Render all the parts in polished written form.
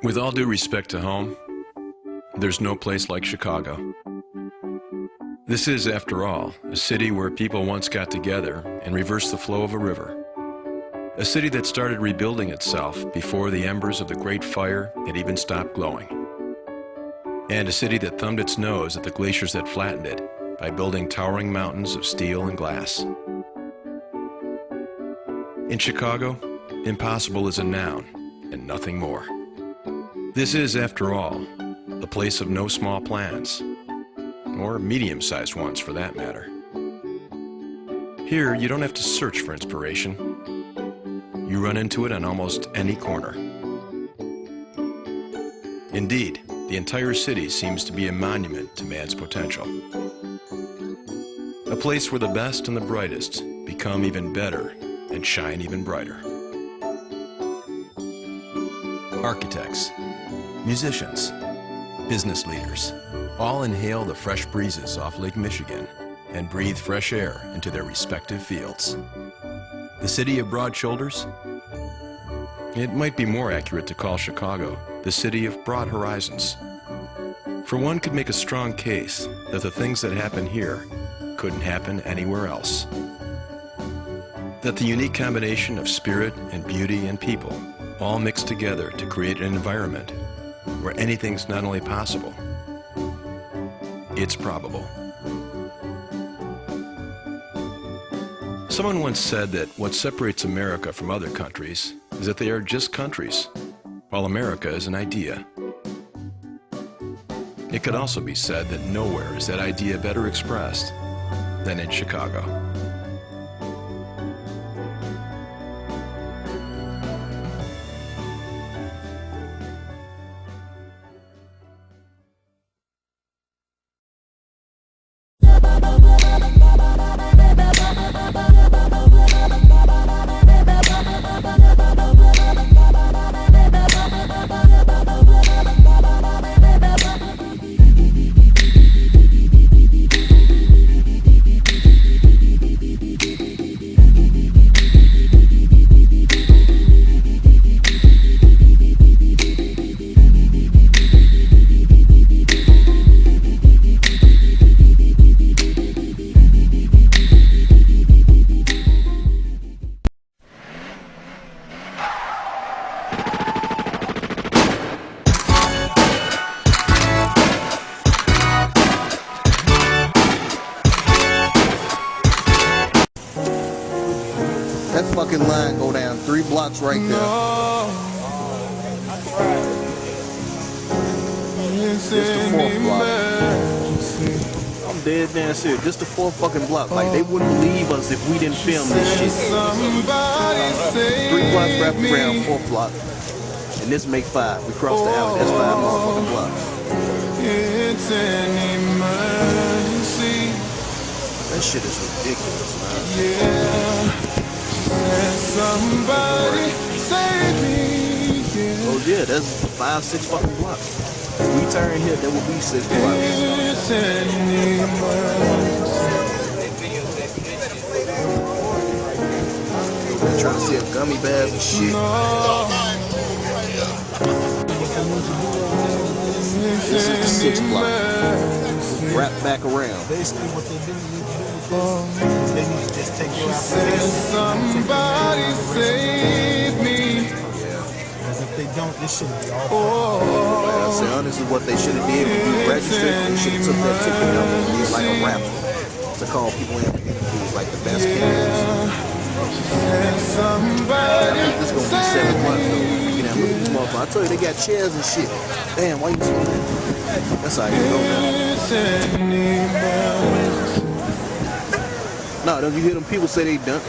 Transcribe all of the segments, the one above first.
With all due respect to home, there's no place like Chicago. This is, after all, a city where people once got together and reversed the flow of a river. A city that started rebuilding itself before the embers of the Great Fire had even stopped glowing. And a city that thumbed its nose at the glaciers that flattened it by building towering mountains of steel and glass. In Chicago, impossible is a noun and nothing more. This is, after all, a place of no small plans, or medium-sized ones for that matter. Here, you don't have to search for inspiration. You run into it on almost any corner. Indeed, the entire city seems to be a monument to man's potential. A place where the best and the brightest become even better and shine even brighter. Architects, musicians, business leaders, all inhale the fresh breezes off Lake Michigan and breathe fresh air into their respective fields. The city of broad shoulders? It might be more accurate to call Chicago the city of broad horizons. For one could make a strong case that the things that happen here couldn't happen anywhere else. That the unique combination of spirit and beauty and people all mixed together to create an environment where anything's not only possible, it's probable. Someone once said that what separates America from other countries is that they are just countries, while America is an idea. It could also be said that nowhere is that idea better expressed than in Chicago. That fucking line go down 3 blocks right there. This the 4th block. I'm dead damn serious. This the 4th fucking block. Like, they wouldn't believe us if we didn't film this shit. 3 blocks wrapped around 4th block. And this make 5. We crossed the alley. That's 5 motherfucking blocks. It's an emergency. That shit is ridiculous, man. Yeah. Somebody save me. Yeah. Oh yeah, that's 5, 6 fucking blocks. If we turn here, there will be 6 blocks. It's an emergency. We're trying to see if gummy bears and shit. This is the 6th block. Wrap back around. Basically what they do, they need to just take you out. Somebody save me. Because if they don't, this shouldn't be all. Like I said, honestly, what they should have did when you registered, they should have took that ticket number and did like a raffle to call people in for interviews, like the best candidates. I think this is gonna be 7 months though. You know, look at these motherfuckers. I told you they got chairs and shit. Damn, why you doing that? That's how you know now. No, don't you hear them people say they done?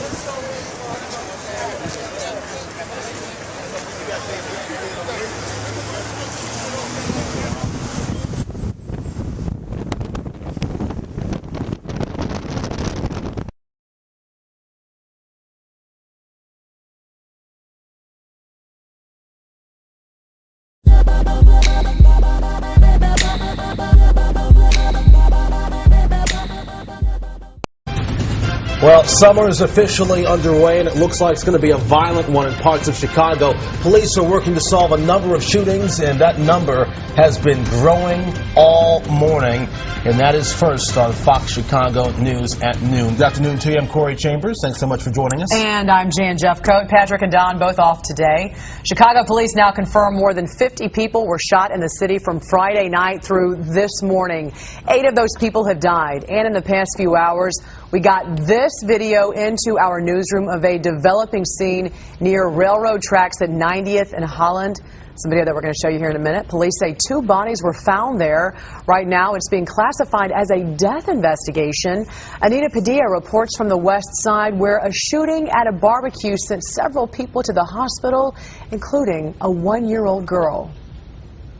Well, summer is officially underway, and it looks like it's going to be a violent one in parts of Chicago. Police are working to solve a number of shootings, and that number has been growing all morning. And that is first on Fox Chicago News at noon. Good afternoon to you. I'm Corey Chambers. Thanks so much for joining us. And I'm Jan Jeffcoat. Patrick and Don both off today. Chicago police now confirm more than 50 people were shot in the city from Friday night through this morning. 8 of those people have died. And in the past few hours, we got this video into our newsroom of a developing scene near railroad tracks at 90th and Holland. Some video that we're going to show you here in a minute. Police say 2 bodies were found there. Right now, it's being classified as a death investigation. Anita Padilla reports from the west side where a shooting at a barbecue sent several people to the hospital, including a 1-year-old girl.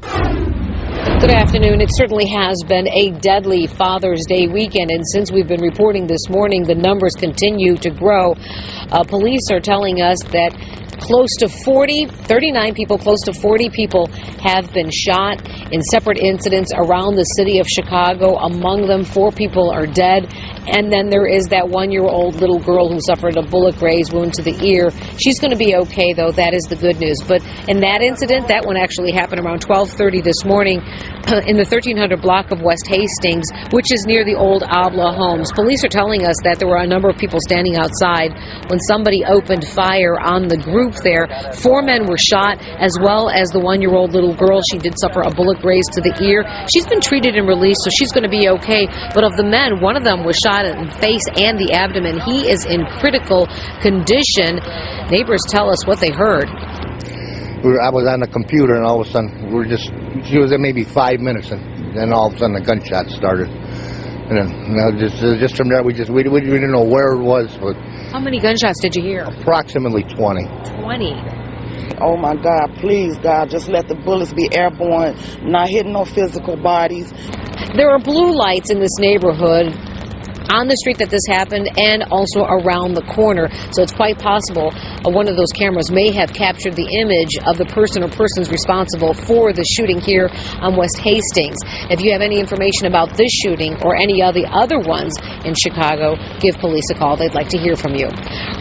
Good afternoon. It certainly has been a deadly Father's Day weekend, and since we've been reporting this morning, the numbers continue to grow. Police are telling us that close to 39 people, close to 40 people have been shot in separate incidents around the city of Chicago. Among them, 4 people are dead. And then there is that 1-year-old little girl who suffered a bullet graze wound to the ear. She's going to be okay, though. That is the good news. But in that incident, that one actually happened around 12:30 this morning in the 1300 block of West Hastings, which is near the old Abla homes. Police are telling us that there were a number of people standing outside when somebody opened fire on the group there. 4 men were shot, as well as the 1-year-old little girl. She did suffer a bullet graze to the ear. She's been treated and released, so she's going to be okay. But of the men, one of them was shot in the face and the abdomen. He is in critical condition. Neighbors tell us what they heard. I was on the computer, and all of a sudden, she was there maybe 5 minutes, and then all of a sudden the gunshot started. And then just from there, we didn't know where it was. But how many gunshots did you hear? Approximately 20. 20. Oh my God, please God, just let the bullets be airborne, not hitting no physical bodies. There are blue lights in this neighborhood on the street that this happened and also around the corner. So it's quite possible one of those cameras may have captured the image of the person or persons responsible for the shooting here on West Hastings. If you have any information about this shooting or any of the other ones in Chicago, give police a call. They'd like to hear from you.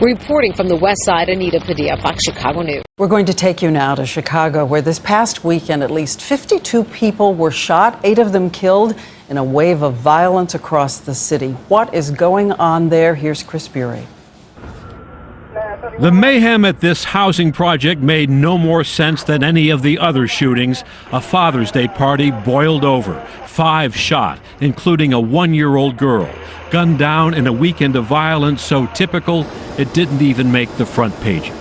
Reporting from the west side, Anita Padilla, Fox Chicago News. We're going to take you now to Chicago, where this past weekend at least 52 people were shot, 8 of them killed in a wave of violence across the city. What is going on there? Here's Chris Bury. The mayhem at this housing project made no more sense than any of the other shootings. A Father's Day party boiled over. 5 shot, including a 1-year-old girl. Gunned down in a weekend of violence so typical it didn't even make the front pages.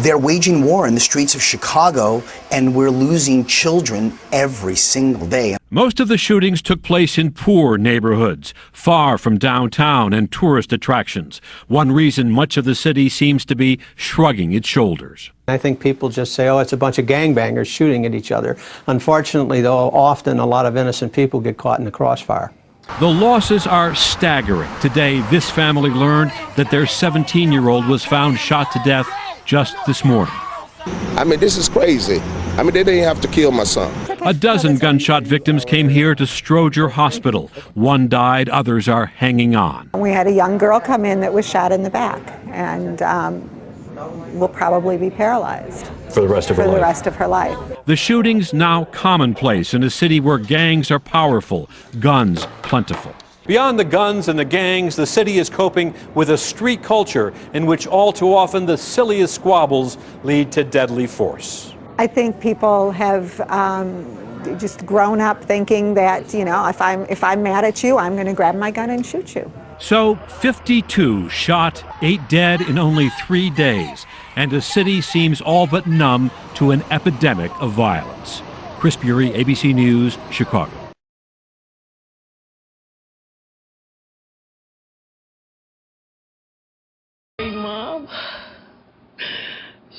They're waging war in the streets of Chicago, and we're losing children every single day. Most of the shootings took place in poor neighborhoods, far from downtown and tourist attractions. One reason much of the city seems to be shrugging its shoulders. I think people just say, oh, it's a bunch of gangbangers shooting at each other. Unfortunately, though, often a lot of innocent people get caught in the crossfire. The losses are staggering. Today, this family learned that their 17-year-old was found shot to death just this morning. I mean, this is crazy. I mean, they didn't have to kill my son. A dozen gunshot victims came here to Stroger Hospital. 1 died, others are hanging on. We had a young girl come in that was shot in the back and will probably be paralyzed for the rest of her life. For the rest of her life. The shootings now commonplace in a city where gangs are powerful, guns plentiful. Beyond the guns and the gangs, the city is coping with a street culture in which all too often the silliest squabbles lead to deadly force. I think people have just grown up thinking that, you know, if I'm mad at you, I'm going to grab my gun and shoot you. So 52 shot, 8 dead in only 3 days, and the city seems all but numb to an epidemic of violence. Chris Bury, ABC News, Chicago. Mom,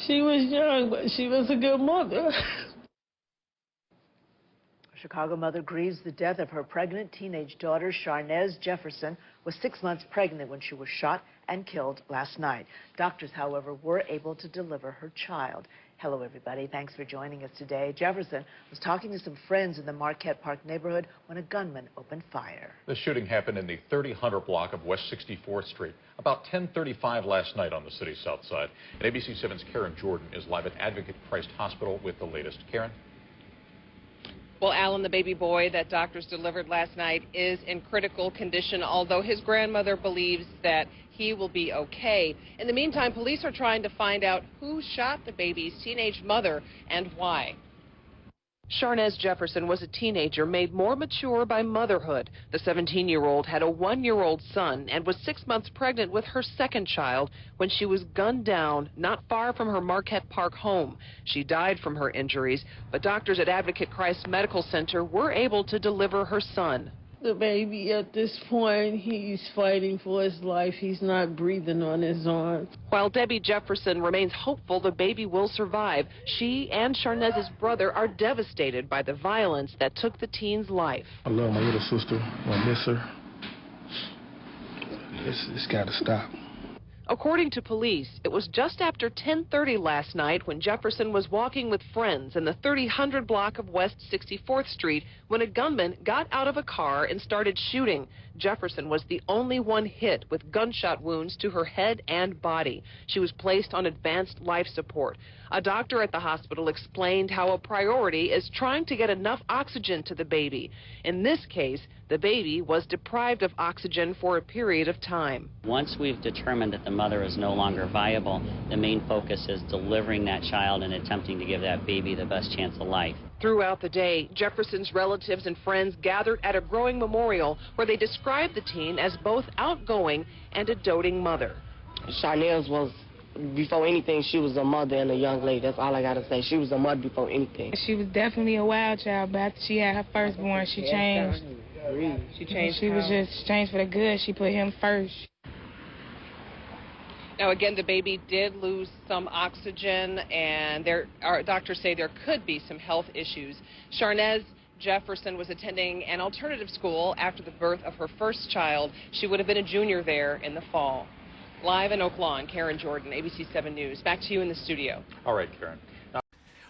she was young, but she was a good mother. A Chicago mother grieves the death of her pregnant teenage daughter. Sharnez Jefferson was 6 months pregnant when she was shot and killed last night. Doctors, however, were able to deliver her child. Hello, everybody. Thanks for joining us today. Jefferson was talking to some friends in the Marquette Park neighborhood when a gunman opened fire. The shooting happened in the 3000 block of West 64th Street about 10:35 last night on the city's south side. And ABC7's Karen Jordan is live at Advocate Christ Hospital with the latest. Karen? Well, Alan, the baby boy that doctors delivered last night is in critical condition, although his grandmother believes that he will be okay. In the meantime, police are trying to find out who shot the baby's teenage mother and why. Sharnez Jefferson was a teenager made more mature by motherhood. The 17-year-old had a 1-year-old son and was 6 months pregnant with her second child when she was gunned down not far from her Marquette Park home. She died from her injuries, but doctors at Advocate Christ Medical Center were able to deliver her son. The baby, at this point, he's fighting for his life. He's not breathing on his own. While Debbie Jefferson remains hopeful the baby will survive, she and Sharnez's brother are devastated by the violence that took the teen's life. I love my little sister. I miss her. It's got to stop. According to police, it was just after 10:30 last night when Jefferson was walking with friends in the 3000 block of West 64th Street when a gunman got out of a car and started shooting. Jefferson was the only one hit with gunshot wounds to her head and body. She was placed on advanced life support. A doctor at the hospital explained how a priority is trying to get enough oxygen to the baby. In this case, the baby was deprived of oxygen for a period of time. Once we've determined that the mother is no longer viable, the main focus is delivering that child and attempting to give that baby the best chance of life. Throughout the day, Jefferson's relatives and friends gathered at a growing memorial where they described the teen as both outgoing and a doting mother. Sharnez was, before anything, she was a mother and a young lady. That's all I got to say. She was a mother before anything. She was definitely a wild child, but after she had her firstborn, she changed. She was just changed for the good. She put him first. Now, again, the baby did lose some oxygen, and doctors say there could be some health issues. Sharnez Jefferson was attending an alternative school after the birth of her first child. She would have been a junior there in the fall. Live in Oak Lawn, Karen Jordan, ABC7 News. Back to you in the studio. All right, Karen.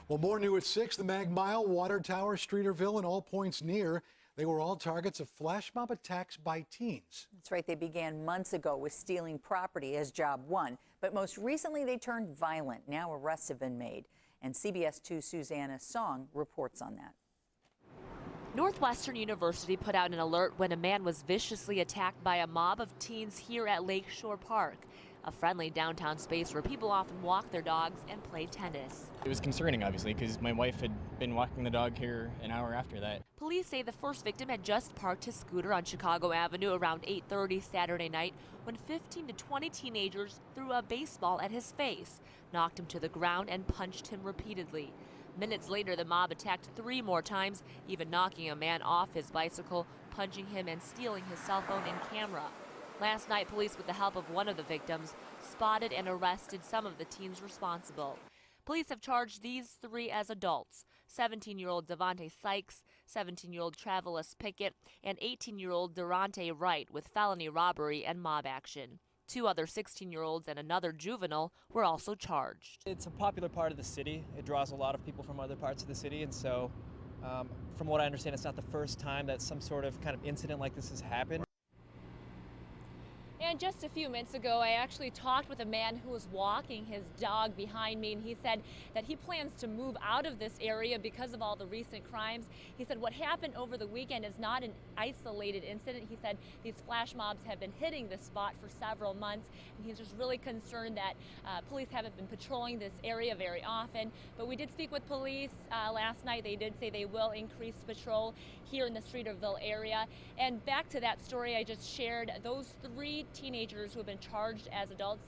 Well, more new at 6. The Mag Mile, Water Tower, Streeterville, and all points near. They were all targets of flash mob attacks by teens. That's right. They began months ago with stealing property as job one. But most recently, they turned violent. Now arrests have been made. And CBS 2's Susanna Song reports on that. Northwestern University put out an alert when a man was viciously attacked by a mob of teens here at Lakeshore Park, a friendly downtown space where people often walk their dogs and play tennis. It was concerning, obviously, because my wife had been walking the dog here an hour after that. Police say the first victim had just parked his scooter on Chicago Avenue around 8:30 Saturday night when 15 to 20 teenagers threw a baseball at his face, knocked him to the ground, and punched him repeatedly. Minutes later, the mob attacked 3 more times, even knocking a man off his bicycle, punching him, and stealing his cell phone and camera. Last night, police, with the help of one of the victims, spotted and arrested some of the teens responsible. Police have charged these 3 as adults: 17-year-old Devontae Sykes, 17-year-old Travis Pickett, and 18-year-old Durante Wright with felony robbery and mob action. 2 other 16-year-olds and another juvenile were also charged. It's a popular part of the city. It draws a lot of people from other parts of the city, and so from what I understand, it's not the first time that some sort of kind of incident like this has happened. And just a few minutes ago, I actually talked with a man who was walking his dog behind me, and he said that he plans to move out of this area because of all the recent crimes. He said what happened over the weekend is not an isolated incident. He said these flash mobs have been hitting this spot for several months, and he's just really concerned that police haven't been patrolling this area very often. But we did speak with police last night. They did say they will increase patrol here in the Streeterville area. And back to that story I just shared, those 3 teenagers who have been charged as adults,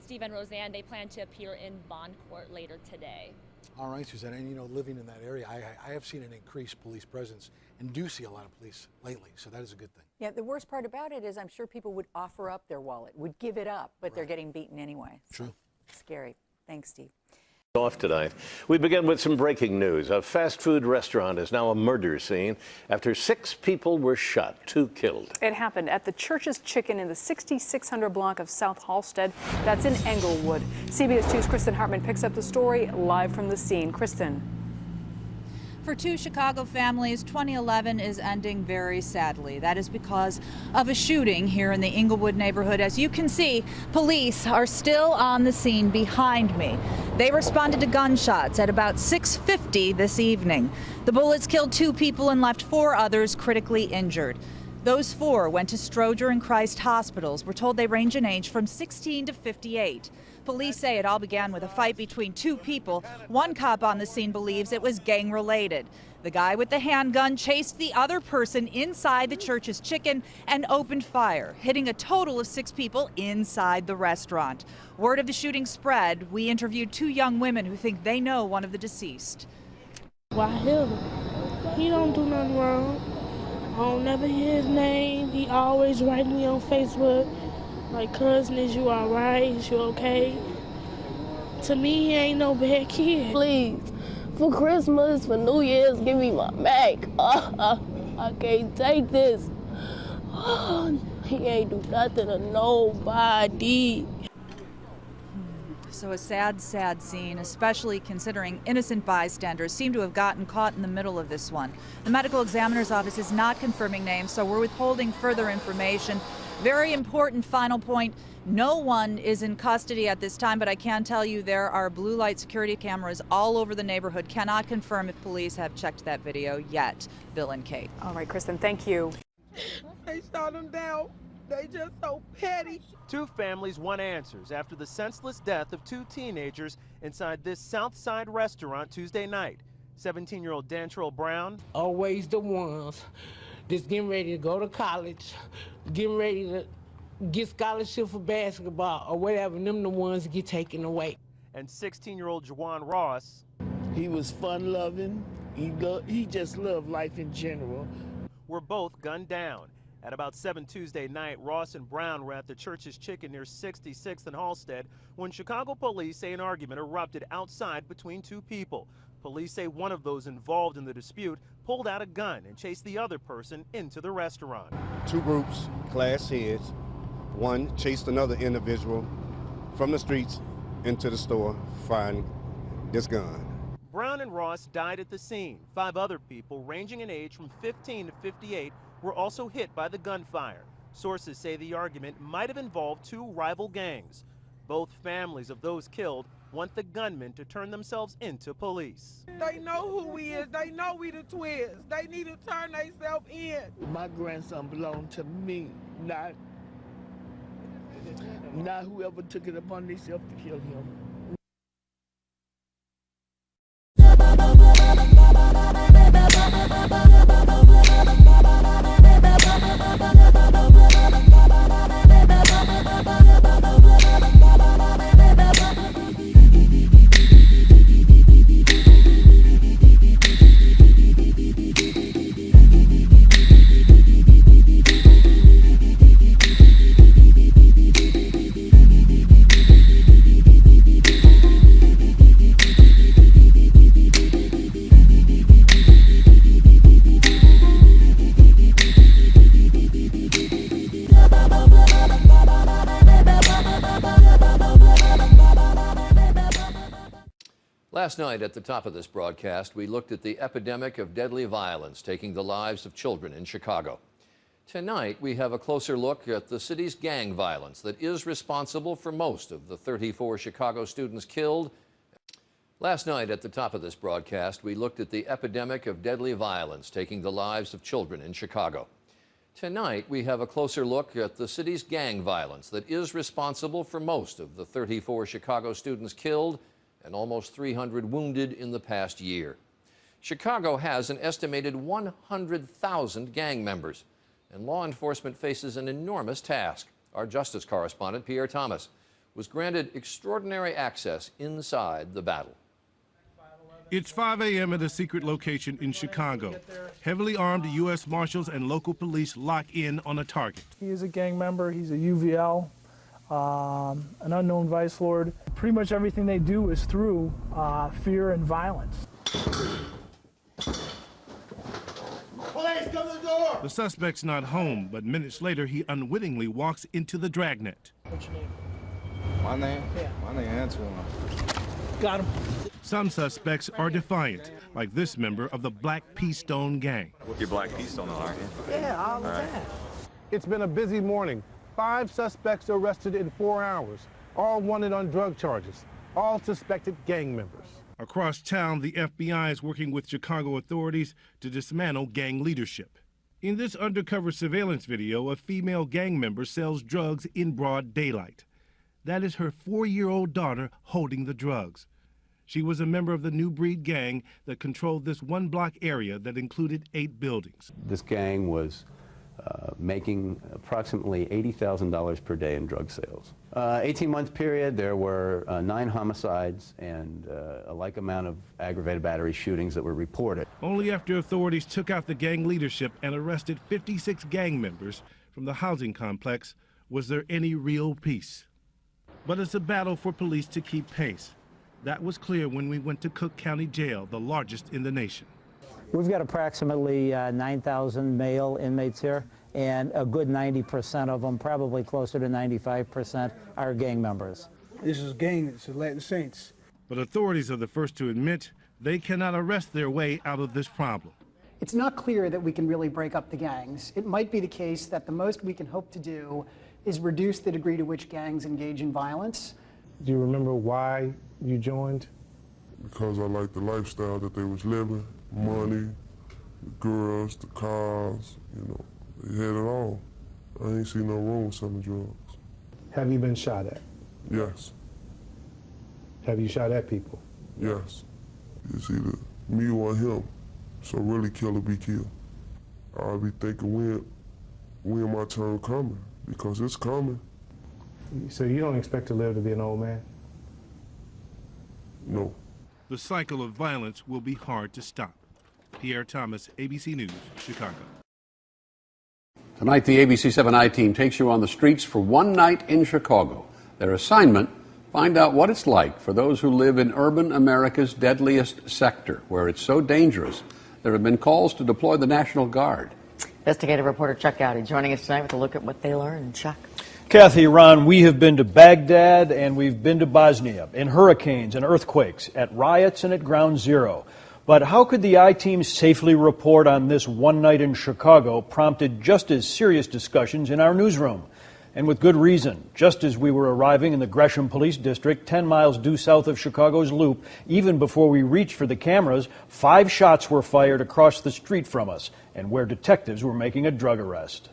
Steve and Roseanne, they plan to appear in bond court later today. All right, Suzanne, and you know, living in that area, I have seen an increased police presence and do see a lot of police lately, so that is a good thing. Yeah, the worst part about it is I'm sure people would offer up their wallet, would give it up, but they're getting beaten anyway. True. Scary. Thanks, Steve. Off tonight. We begin with some breaking news. A fast food restaurant is now a murder scene after 6 people were shot, 2 killed. It happened at the Church's Chicken in the 6600 block of South Halsted. That's in Englewood. CBS 2's Kristen Hartman picks up the story live from the scene. Kristen. For 2 Chicago families, 2011 is ending very sadly. That is because of a shooting here in the Englewood neighborhood. As you can see, police are still on the scene behind me. They responded to gunshots at about 6:50 this evening. The bullets killed 2 people and left 4 others critically injured. Those 4 went to Stroger and Christ hospitals. We're told they range in age from 16 to 58. Police say it all began with a fight between 2 people. One cop on the scene believes it was gang-related. The guy with the handgun chased the other person inside the Church's Chicken and opened fire, hitting a total of 6 people inside the restaurant. Word of the shooting spread. We interviewed 2 young women who think they know one of the deceased. Why him? He don't do nothing wrong. I don't never hear his name. He always write me on Facebook. Like, cousin, is you all right? Is you okay? To me, he ain't no bad kid. Please, for Christmas, for New Year's, give me my Mac. I can't take this. He ain't do nothing to nobody. So a sad, sad scene, especially considering innocent bystanders seem to have gotten caught in the middle of this one. The medical examiner's office is not confirming names, so we're withholding further information. Very important final point, no one is in custody at this time, but I can tell you there are blue light security cameras all over the neighborhood. Cannot confirm if police have checked that video yet. Bill and Kate. All right, Kristen, thank you. They shot him down. They just so petty. 2 families, 1 answers after the senseless death of 2 teenagers inside this South Side restaurant Tuesday night. 17-year-old Dantrell Brown. Always the ones that's getting ready to go to college, getting ready to get scholarship for basketball or whatever, and them the ones that get taken away. And 16-year-old Juwan Ross. He was fun-loving. He just loved life in general. Were both gunned down. At about 7 Tuesday night, Ross and Brown were at the Church's Chicken near 66th and Halsted when Chicago police say an argument erupted outside between 2 people. Police say one of those involved in the dispute pulled out a gun and chased the other person into the restaurant. 2 groups, class heads. One chased another individual from the streets into the store, firing this gun. Brown and Ross died at the scene. 5 other people, ranging in age from 15 to 58, were also hit by the gunfire. Sources say the argument might have involved 2 rival gangs. Both families of those killed want the gunmen to turn themselves into police. They know who we is. They know we the twins. They need to turn themselves in. My grandson belonged to me, not whoever took it upon themselves to kill him. Last night at the top of this broadcast, we looked at the epidemic of deadly violence taking the lives of children in Chicago. Tonight, we have a closer look at the city's gang violence that is responsible for most of the 34 Chicago students killed. Last night at the top of this broadcast, we looked at the epidemic of deadly violence taking the lives of children in Chicago. Tonight, we have a closer look at the city's gang violence that is responsible for most of the 34 Chicago students killed and almost 300 wounded in the past year. Chicago has an estimated 100,000 gang members, and law enforcement faces an enormous task. Our justice correspondent, Pierre Thomas, was granted extraordinary access inside the battle. It's 5 a.m. at a secret location in Chicago. Heavily armed U.S. Marshals and local police lock in on a target. He is a gang member. He's a UVL. an unknown vice lord. Pretty much everything they do is through fear and violence. Police, come to the door! The suspect's not home, but minutes later he unwittingly walks into the dragnet. What's your name? My name? Yeah. My name Antoine. Got him. Some suspects are defiant, like this member of the A.B.P.S.N gang. You're A.B.P.S.N, aren't you? Yeah, all of that. It's been a busy morning. 5 suspects arrested in 4 hours, all wanted on drug charges, all suspected gang members. Across town, the FBI is working with Chicago authorities to dismantle gang leadership. In this undercover surveillance video, a female gang member sells drugs in broad daylight. That is her 4-year-old daughter holding the drugs. She was a member of the New Breed gang that controlled this one-block area that included 8 buildings. This gang was making approximately $80,000 per day in drug sales. 18-month period, there were 9 homicides and a like amount of aggravated battery shootings that were reported. Only after authorities took out the gang leadership and arrested 56 gang members from the housing complex was there any real peace. But it's a battle for police to keep pace. That was clear when we went to Cook County Jail, the largest in the nation. We've got approximately 9,000 male inmates here, and a good 90% of them, probably closer to 95%, are gang members. This is a gang, it's the Latin Saints. But authorities are the first to admit they cannot arrest their way out of this problem. It's not clear that we can really break up the gangs. It might be the case that the most we can hope to do is reduce the degree to which gangs engage in violence. Do you remember why you joined? Because I liked the lifestyle that they was living, money, the girls, the cars, you know, they had it all. I ain't seen no wrong with selling drugs. Have you been shot at? Yes. Have you shot at people? Yes. It's either me or him, so really kill or be killed. I'll be thinking when my turn coming, because it's coming. So you don't expect to live to be an old man? No. The cycle of violence will be hard to stop. Pierre Thomas, ABC News, Chicago. Tonight, the ABC7 I-Team takes you on the streets for one night in Chicago. Their assignment, find out what it's like for those who live in urban America's deadliest sector, where it's so dangerous there have been calls to deploy the National Guard. Investigative reporter Chuck Gowdy joining us tonight with a look at what they learned. Chuck. Kathy, Ron, we have been to Baghdad and we've been to Bosnia, in hurricanes and earthquakes, at riots and at ground zero. But how could the I-Team safely report on this one night in Chicago prompted just as serious discussions in our newsroom? And with good reason. Just as we were arriving in the Gresham Police District, 10 miles due south of Chicago's Loop, even before we reached for the cameras, 5 shots were fired across the street from us, and where detectives were making a drug arrest.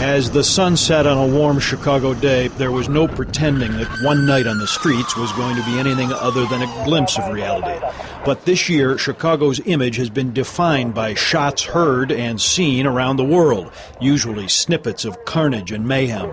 As the sun set on a warm Chicago day, there was no pretending that one night on the streets was going to be anything other than a glimpse of reality. But this year, Chicago's image has been defined by shots heard and seen around the world, usually snippets of carnage and mayhem.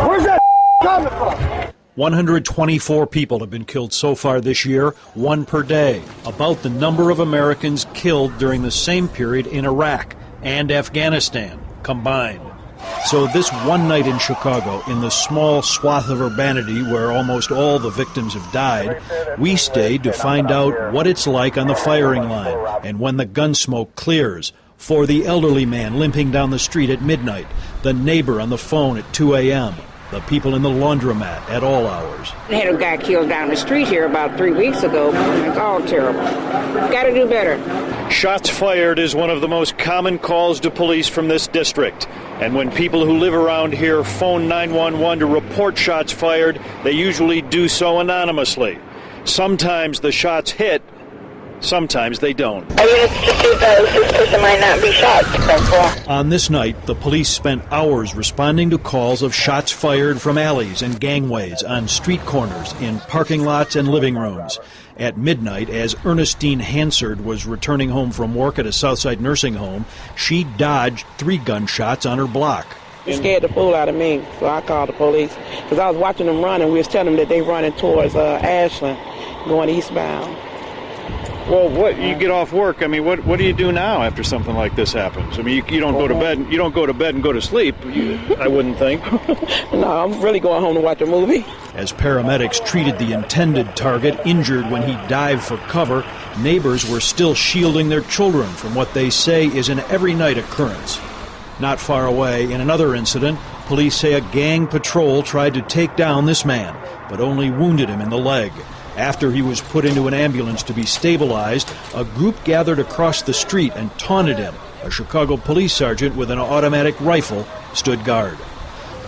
Where's that coming from? 124 people have been killed so far this year, 1 per day, about the number of Americans killed during the same period in Iraq and Afghanistan combined. So this one night in Chicago, in the small swath of urbanity where almost all the victims have died, we stayed to find out what it's like on the firing line and when the gun smoke clears. For the elderly man limping down the street at midnight, the neighbor on the phone at 2 a.m., the people in the laundromat at all hours. I had a guy killed down the street here about 3 weeks ago. It's all terrible. Got to do better. Shots fired is one of the most common calls to police from this district. And when people who live around here phone 911 to report shots fired, they usually do so anonymously. Sometimes the shots hit, sometimes they don't. This person might not be shot. On this night, the police spent hours responding to calls of shots fired from alleys and gangways, on street corners, in parking lots and living rooms. At midnight, as Ernestine Hansard was returning home from work at a Southside nursing home, she dodged 3 gunshots on her block. It scared the fool out of me, so I called the police. Because I was watching them run, and we was telling them that they running towards Ashland, going eastbound. Well, what you get off work? I mean, what do you do now after something like this happens? I mean, you don't go to bed. You don't go to bed and go to sleep. I wouldn't think. No, I'm really going home to watch a movie. As paramedics treated the intended target, injured when he dived for cover, neighbors were still shielding their children from what they say is an every-night occurrence. Not far away, in another incident, police say a gang patrol tried to take down this man, but only wounded him in the leg. After he was put into an ambulance to be stabilized, a group gathered across the street and taunted him. A Chicago police sergeant with an automatic rifle stood guard.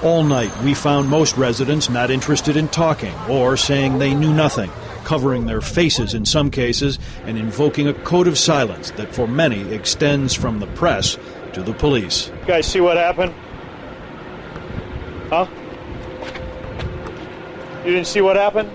All night, we found most residents not interested in talking or saying they knew nothing, covering their faces in some cases and invoking a code of silence that for many extends from the press to the police. You guys see what happened? Huh? You didn't see what happened?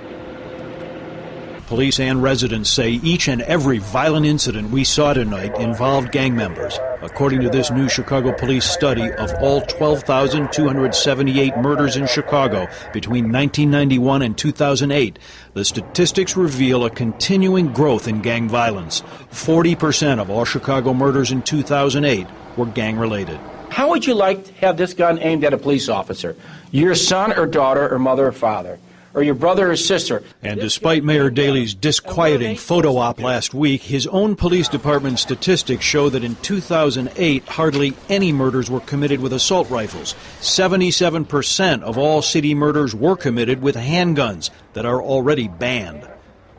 Police and residents say each and every violent incident we saw tonight involved gang members. According to this new Chicago police study, of all 12,278 murders in Chicago between 1991 and 2008, the statistics reveal a continuing growth in gang violence. 40% of all Chicago murders in 2008 were gang-related. How would you like to have this gun aimed at a police officer? Your son or daughter or mother or father? Or your brother or sister? And despite Mayor Daley's disquieting photo op last week, his own police department statistics show that in 2008, hardly any murders were committed with assault rifles. 77% of all city murders were committed with handguns that are already banned.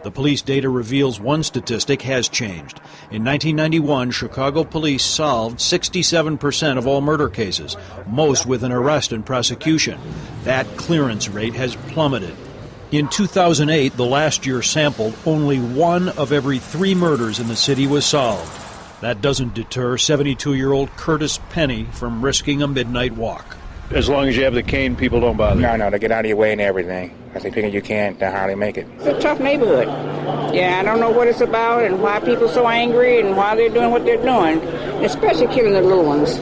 The police data reveals one statistic has changed. In 1991, Chicago police solved 67% of all murder cases, most with an arrest and prosecution. That clearance rate has plummeted. In 2008, the last year sampled, only 1 of every 3 murders in the city was solved. That doesn't deter 72-year-old Curtis Penny from risking a midnight walk. As long as you have the cane, people don't bother you. No, they get out of your way and everything. Because they think you can't, they hardly make it. It's a tough neighborhood. Yeah, I don't know what it's about and why people are so angry and why they're doing what they're doing, especially killing the little ones.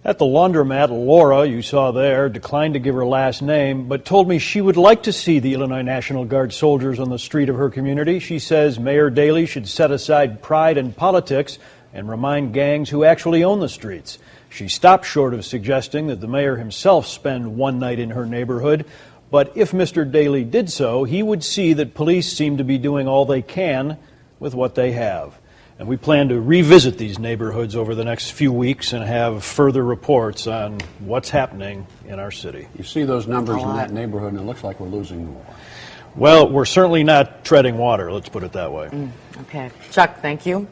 At the laundromat, Laura, you saw there, declined to give her last name, but told me she would like to see the Illinois National Guard soldiers on the street of her community. She says Mayor Daley should set aside pride in politics and remind gangs who actually own the streets. She stopped short of suggesting that the mayor himself spend one night in her neighborhood, but if Mr. Daley did so, he would see that police seem to be doing all they can with what they have. And we plan to revisit these neighborhoods over the next few weeks and have further reports on what's happening in our city. You see those numbers in that neighborhood, and it looks like we're losing more. Well, we're certainly not treading water, let's put it that way. Okay. Chuck, thank you.